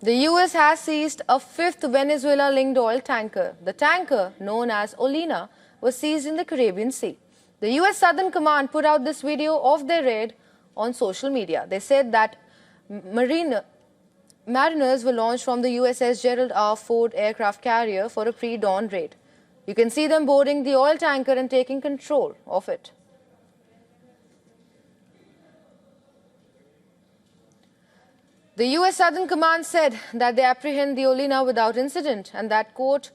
The US has seized a fifth Venezuela-linked oil tanker. The tanker, known as Olina, was seized in the Caribbean Sea. The US Southern Command put out this video of their raid on social media. They said that mariners were launched from the USS Gerald R. Ford aircraft carrier for a pre-dawn raid. You can see them boarding the oil tanker and taking control of it. The US Southern Command said that they apprehend the Olina without incident and that, quote,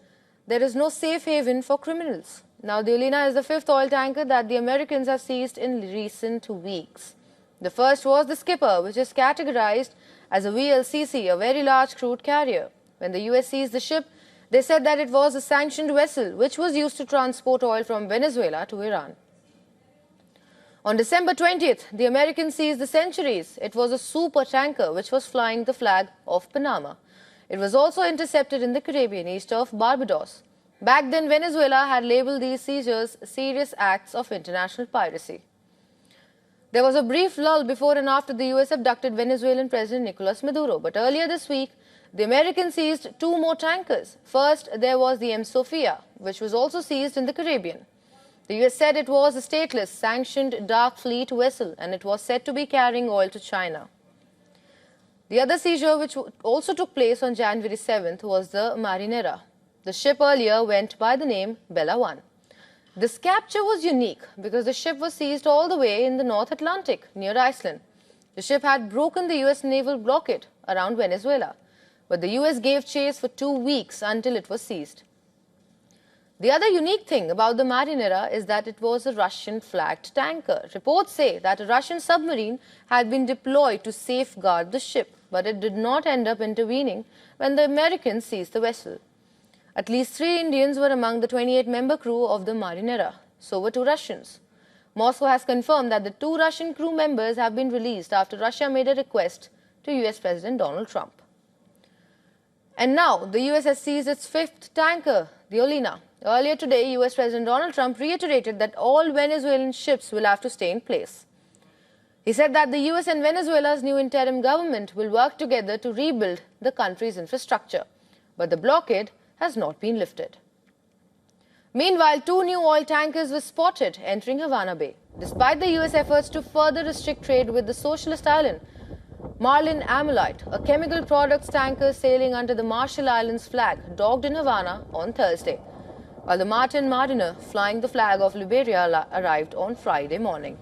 there is no safe haven for criminals. Now, the Olina is the fifth oil tanker that the Americans have seized in recent weeks. The first was the Skipper, which is categorized as a VLCC, a very large crude carrier. When the US seized the ship, they said that it was a sanctioned vessel which was used to transport oil from Venezuela to Iran. On December 20th, the Americans seized the Centuries. It was a super tanker which was flying the flag of Panama. It was also intercepted in the Caribbean east of Barbados. Back then, Venezuela had labeled these seizures serious acts of international piracy. There was a brief lull before and after the US abducted Venezuelan President Nicolas Maduro. But earlier this week, the Americans seized two more tankers. First, there was the M. Sophia, which was also seized in the Caribbean. The US said it was a stateless, sanctioned dark fleet vessel and it was said to be carrying oil to China. The other seizure, which also took place on January 7th, was the Marinera. The ship earlier went by the name Bella 1. This capture was unique because the ship was seized all the way in the North Atlantic, near Iceland. The ship had broken the US naval blockade around Venezuela, but the US gave chase for 2 weeks until it was seized. The other unique thing about the Marinera is that it was a Russian-flagged tanker. Reports say that a Russian submarine had been deployed to safeguard the ship, but it did not end up intervening when the Americans seized the vessel. At least 3 Indians were among the 28-member crew of the Marinera. So were 2 Russians. Moscow has confirmed that the 2 Russian crew members have been released after Russia made a request to US President Donald Trump. And now, the US has seized its fifth tanker, the Olina. Earlier today, US President Donald Trump reiterated that all Venezuelan ships will have to stay in place. He said that the US and Venezuela's new interim government will work together to rebuild the country's infrastructure. But the blockade has not been lifted. Meanwhile, 2 new oil tankers were spotted entering Havana Bay. Despite the US efforts to further restrict trade with the socialist island, Marlin Amolite, a chemical products tanker sailing under the Marshall Islands flag, docked in Havana on Thursday, while the Martin Mariner, flying the flag of Liberia, arrived on Friday morning.